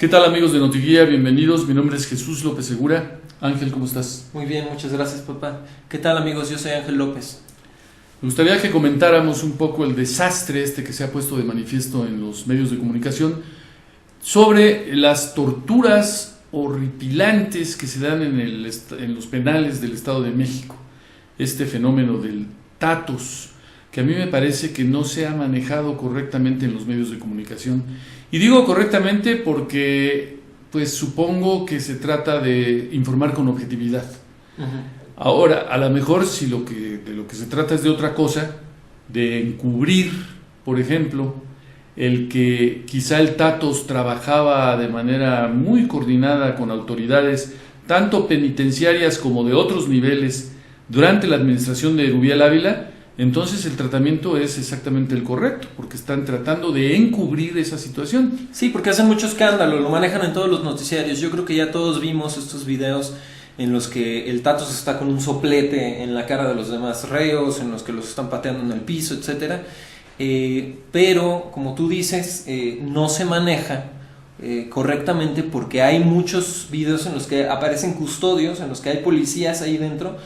¿Qué tal, amigos de Notiguía? Bienvenidos, mi nombre es Jesús López Segura. Ángel, ¿cómo estás? Muy bien, muchas gracias, papá. ¿Qué tal, amigos? Yo soy Ángel López. Me gustaría que comentáramos un poco el desastre que se ha puesto de manifiesto en los medios de comunicación sobre las torturas horripilantes que se dan en los penales del Estado de México. Este fenómeno del tatos, que a mí me parece que no se ha manejado correctamente en los medios de comunicación. Y digo correctamente porque, pues, supongo que se trata de informar con objetividad. Ahora, a lo mejor si de lo que se trata es de otra cosa, de encubrir, por ejemplo, el que quizá el Tatos trabajaba de manera muy coordinada con autoridades, tanto penitenciarias como de otros niveles, durante la administración de Rubiel Ávila, entonces el tratamiento es exactamente el correcto, porque están tratando de encubrir esa situación. Sí, porque hacen mucho escándalo, lo manejan en todos los noticiarios. Yo creo que ya todos vimos estos videos en los que el Tatos está con un soplete en la cara de los demás reos, en los que los están pateando en el piso, etcétera. Pero, como tú dices, no se maneja correctamente porque hay muchos videos en los que aparecen custodios, en los que hay policías ahí dentro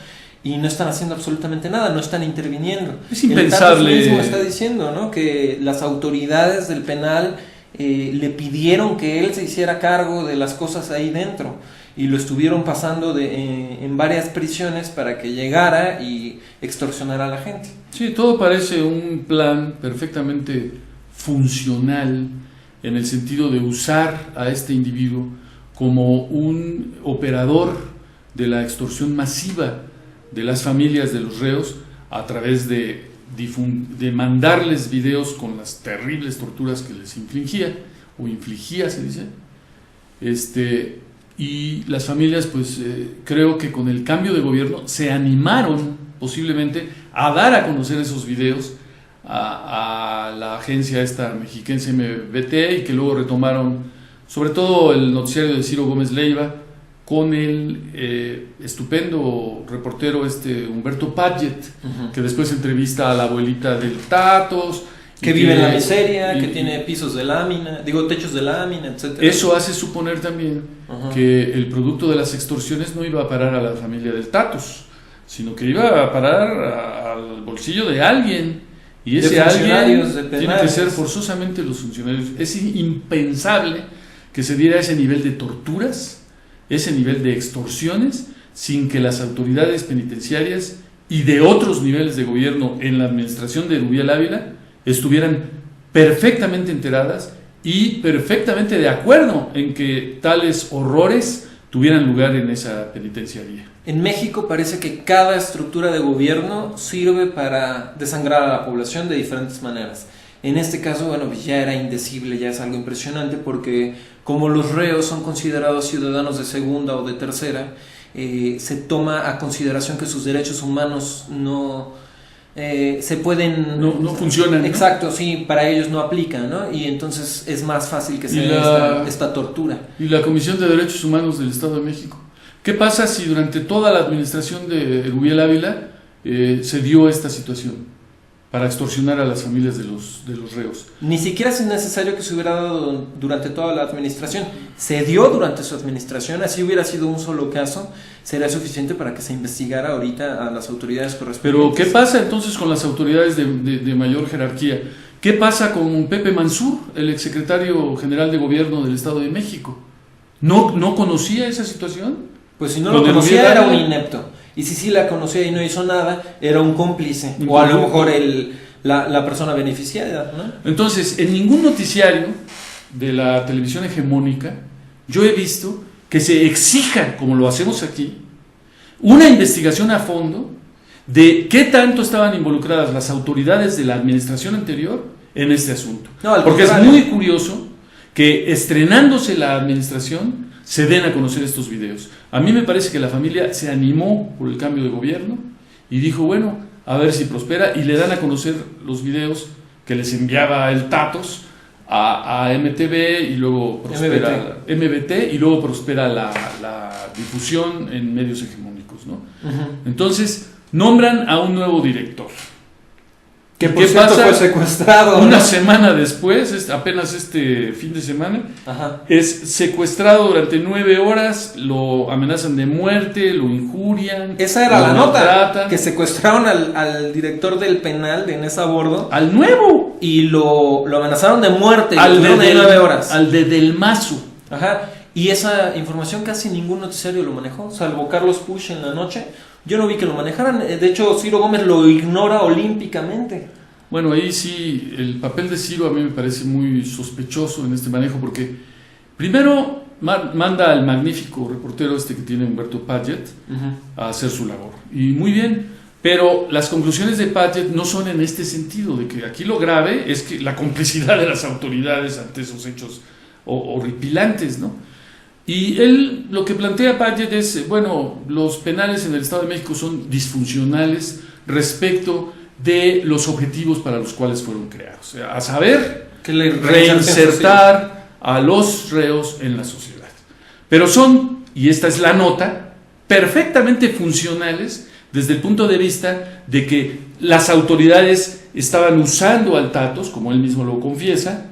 y no están haciendo absolutamente nada, no están interviniendo. Es impensable. El Tatos mismo está diciendo, ¿no?, que las autoridades del penal le pidieron que él se hiciera cargo de las cosas ahí dentro y lo estuvieron pasando en varias prisiones para que llegara y extorsionara a la gente. Sí, todo parece un plan perfectamente funcional en el sentido de usar a este individuo como un operador de la extorsión masiva de las familias de los reos a través de mandarles videos con las terribles torturas que les infligía se dice, y las familias, pues creo que con el cambio de gobierno se animaron posiblemente a dar a conocer esos videos a la agencia esta mexiquense MBT, y que luego retomaron sobre todo el noticiario de Ciro Gómez Leiva con el estupendo reportero Humberto Padgett, que después entrevista a la abuelita del Tatos, que vive en la miseria, que tiene pisos de lámina, techos de lámina, etcétera. Eso hace suponer también que el producto de las extorsiones no iba a parar a la familia del Tatos, sino que iba a parar al bolsillo de alguien, y ese alguien tiene que ser forzosamente los funcionarios. Es impensable que se diera ese nivel de torturas, ese nivel de extorsiones, sin que las autoridades penitenciarias y de otros niveles de gobierno en la administración de Rubiel Ávila estuvieran perfectamente enteradas y perfectamente de acuerdo en que tales horrores tuvieran lugar en esa penitenciaría. En México parece que cada estructura de gobierno sirve para desangrar a la población de diferentes maneras. En este caso, pues ya era indecible, ya es algo impresionante, porque como los reos son considerados ciudadanos de segunda o de tercera, se toma a consideración que sus derechos humanos no funcionan, ¿no? Exacto, sí, para ellos no aplican, ¿no? Y entonces es más fácil que se dé esta tortura. Y la Comisión de Derechos Humanos del Estado de México, ¿qué pasa si durante toda la administración de Rubiel Ávila se dio esta situación para extorsionar a las familias de los reos? Ni siquiera es necesario que se hubiera dado durante toda la administración. Se dio durante su administración, así hubiera sido un solo caso, sería suficiente para que se investigara ahorita a las autoridades correspondientes. Pero ¿qué pasa entonces con las autoridades de mayor jerarquía? ¿Qué pasa con Pepe Mansur, el exsecretario general de gobierno del Estado de México? ¿No conocía esa situación? Pues si no lo conocía, era un inepto. Y si sí la conocía y no hizo nada, era un cómplice, o a lo mejor la persona beneficiada, ¿no? Entonces, en ningún noticiario de la televisión hegemónica yo he visto que se exija, como lo hacemos aquí, una investigación a fondo de qué tanto estaban involucradas las autoridades de la administración anterior en este asunto. Porque es muy curioso que, estrenándose la administración, se den a conocer estos videos. A mí me parece que la familia se animó por el cambio de gobierno y dijo, bueno, a ver si prospera, y le dan a conocer los videos que les enviaba el Tatos a MTV, y luego prospera MBT, y luego prospera la difusión en medios hegemónicos, ¿no? Entonces nombran a un nuevo director. Que ¿Y por qué cierto pasa? fue secuestrado, Una ¿no? semana después, apenas este fin de semana, Ajá. es secuestrado durante 9 horas, lo amenazan de muerte, lo injurian. Esa era lo la nota, maltratan. que secuestraron al director del penal de Inés a bordo Al nuevo, y lo amenazaron de muerte, al lo tuvieron ahí 9 horas. al de Del Mazo. Ajá. Y esa información casi ningún noticiario lo manejó, salvo Carlos Puch en la noche. Yo no vi que lo manejaran. De hecho, Ciro Gómez lo ignora olímpicamente. Bueno, ahí sí, el papel de Ciro a mí me parece muy sospechoso en este manejo, porque primero manda al magnífico reportero que tiene Humberto Padgett a hacer su labor. Y muy bien, pero las conclusiones de Padgett no son en este sentido, de que aquí lo grave es que la complicidad de las autoridades ante esos hechos horripilantes, ¿no? Y él lo que plantea Padgett es, bueno, los penales en el Estado de México son disfuncionales respecto de los objetivos para los cuales fueron creados, o sea, a saber, Que le reinsertar a los reos en la sociedad. Pero son, y esta es la nota, perfectamente funcionales desde el punto de vista de que las autoridades estaban usando al Tatos, como él mismo lo confiesa,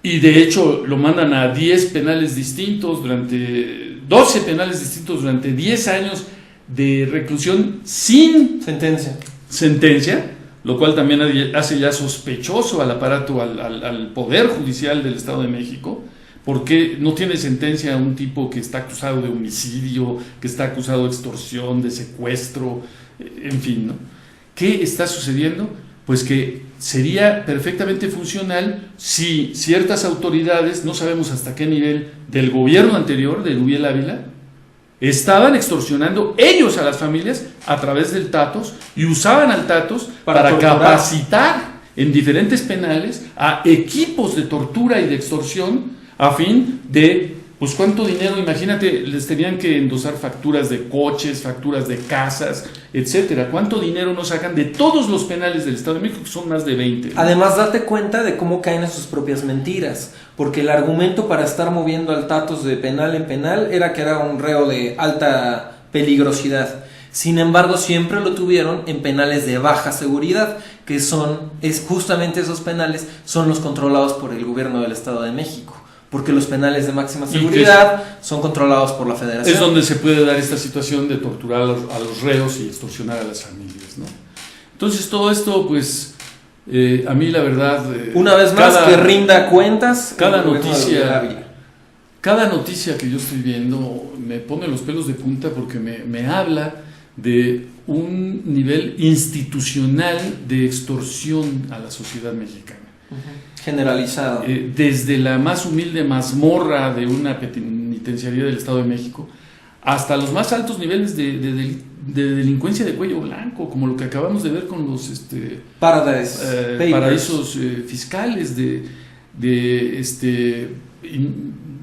y de hecho lo mandan a 10 penales distintos durante 12 penales distintos durante 10 años de reclusión sin sentencia, lo cual también hace ya sospechoso al aparato, al Poder Judicial del Estado de México, porque no tiene sentencia un tipo que está acusado de homicidio, que está acusado de extorsión, de secuestro, en fin, ¿no? ¿Qué está sucediendo? Pues que sería perfectamente funcional si ciertas autoridades, no sabemos hasta qué nivel, del gobierno anterior, de Erubiel Ávila, estaban extorsionando ellos a las familias a través del Tatos y usaban al Tatos para capacitar en diferentes penales a equipos de tortura y de extorsión a fin de, pues cuánto dinero, imagínate, les tenían que endosar facturas de coches, facturas de casas, etcétera. ¿Cuánto dinero nos sacan de todos los penales del Estado de México, que son más de 20? Además, date cuenta de cómo caen en sus propias mentiras, porque el argumento para estar moviendo al Tatos de penal en penal era que era un reo de alta peligrosidad. Sin embargo, siempre lo tuvieron en penales de baja seguridad, que justamente esos penales son los controlados por el gobierno del Estado de México. Porque los penales de máxima seguridad son controlados por la Federación. Es donde se puede dar esta situación de torturar a los reos y extorsionar a las familias, ¿no? Entonces todo esto, pues, a mí la verdad... Una vez más, que rinda cuentas. Cada noticia que yo estoy viendo me pone los pelos de punta porque me habla de un nivel institucional de extorsión a la sociedad mexicana. Generalizado. Desde la más humilde mazmorra de una penitenciaría del Estado de México hasta los más altos niveles de delincuencia de cuello blanco, como lo que acabamos de ver con los paraísos fiscales de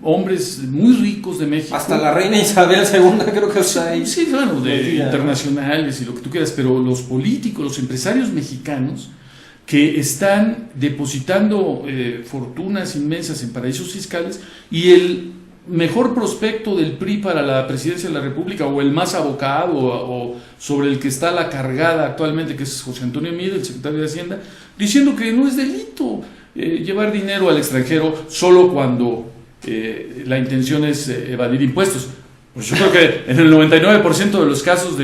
hombres muy ricos de México. Hasta la reina Isabel II creo que está ahí. Sí, bueno, internacionales y lo que tú quieras, pero los políticos, los empresarios mexicanos que están depositando fortunas inmensas en paraísos fiscales, y el mejor prospecto del PRI para la presidencia de la República, o el más abocado, o sobre el que está la cargada actualmente, que es José Antonio Meade, el secretario de Hacienda, diciendo que no es delito llevar dinero al extranjero solo cuando la intención es evadir impuestos. Pues yo creo que en el 99% de los casos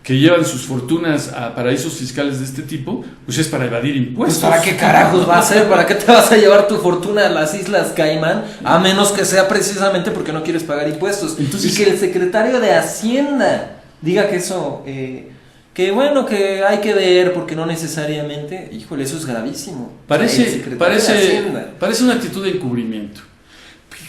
que llevan sus fortunas a paraísos fiscales de este tipo, pues es para evadir impuestos. Pues ¿para qué carajos va a ser? ¿Para qué te vas a llevar tu fortuna a las Islas Caimán? A menos que sea precisamente porque no quieres pagar impuestos. Entonces, y que el secretario de Hacienda diga que eso, que bueno, que hay que ver porque no necesariamente, híjole, eso es gravísimo. Parece una actitud de encubrimiento,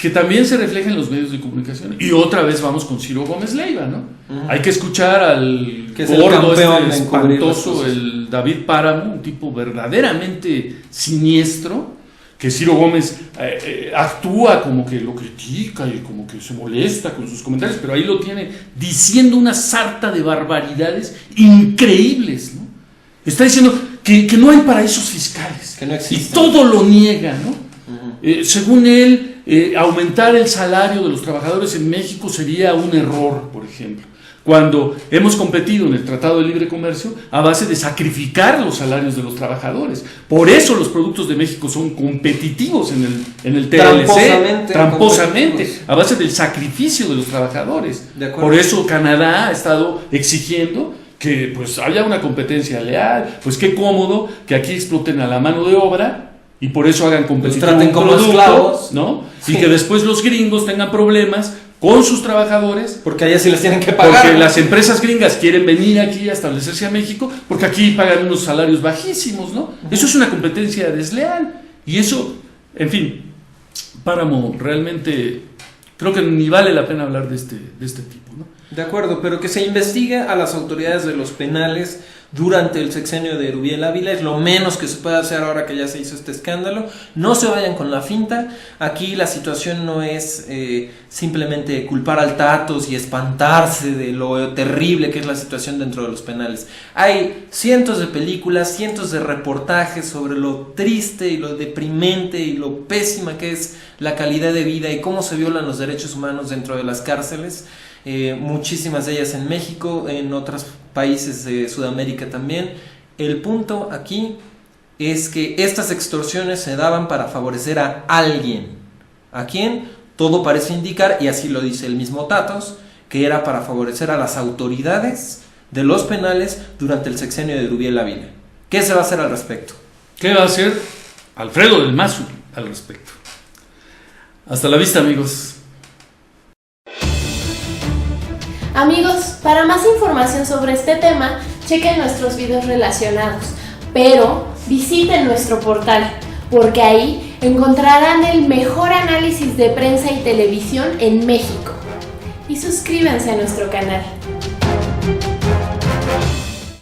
que también se refleja en los medios de comunicación. Y otra vez vamos con Ciro Gómez Leiva, ¿no? Hay que escuchar al gordo espantoso, el David Páramo, un tipo verdaderamente siniestro, que Ciro Gómez actúa como que lo critica y como que se molesta con sus comentarios, pero ahí lo tiene diciendo una sarta de barbaridades increíbles, ¿no? Está diciendo que no hay paraísos fiscales, que no existen, y todo lo niega, ¿no? Según él, aumentar el salario de los trabajadores en México sería un error, por ejemplo. cuando hemos competido en el Tratado de Libre Comercio a base de sacrificar los salarios de los trabajadores. Por eso los productos de México son competitivos en el TLC, tramposamente, a base del sacrificio de los trabajadores. Por eso Canadá ha estado exigiendo que pues haya una competencia leal. Pues qué cómodo que aquí exploten a la mano de obra y por eso hagan competitivo un producto, ¿no? Sí. Y que después los gringos tengan problemas con sus trabajadores, porque allá sí les tienen que pagar. Porque las empresas gringas quieren venir aquí a establecerse a México, porque aquí pagan unos salarios bajísimos, ¿no? Eso es una competencia desleal. Y eso, en fin, Páramo, realmente creo que ni vale la pena hablar de este tipo, ¿no? De acuerdo, pero que se investigue a las autoridades de los penales durante el sexenio de Erubiel Ávila es lo menos que se puede hacer ahora que ya se hizo este escándalo. No se vayan con la finta. Aquí la situación no es simplemente culpar al Tatos y espantarse de lo terrible que es la situación dentro de los penales. Hay cientos de películas, cientos de reportajes sobre lo triste y lo deprimente y lo pésima que es la calidad de vida y cómo se violan los derechos humanos dentro de las cárceles. Muchísimas de ellas en México, en otros países de Sudamérica también. El punto aquí es que estas extorsiones se daban para favorecer a alguien. ¿A quién? Todo parece indicar, y así lo dice el mismo Tatos, que era para favorecer a las autoridades de los penales durante el sexenio de Erubiel Ávila. ¿Qué se va a hacer al respecto? ¿Qué va a hacer Alfredo del Mazo al respecto? Hasta la vista, amigos. Amigos, para más información sobre este tema, chequen nuestros videos relacionados, pero visiten nuestro portal, porque ahí encontrarán el mejor análisis de prensa y televisión en México. Y suscríbanse a nuestro canal.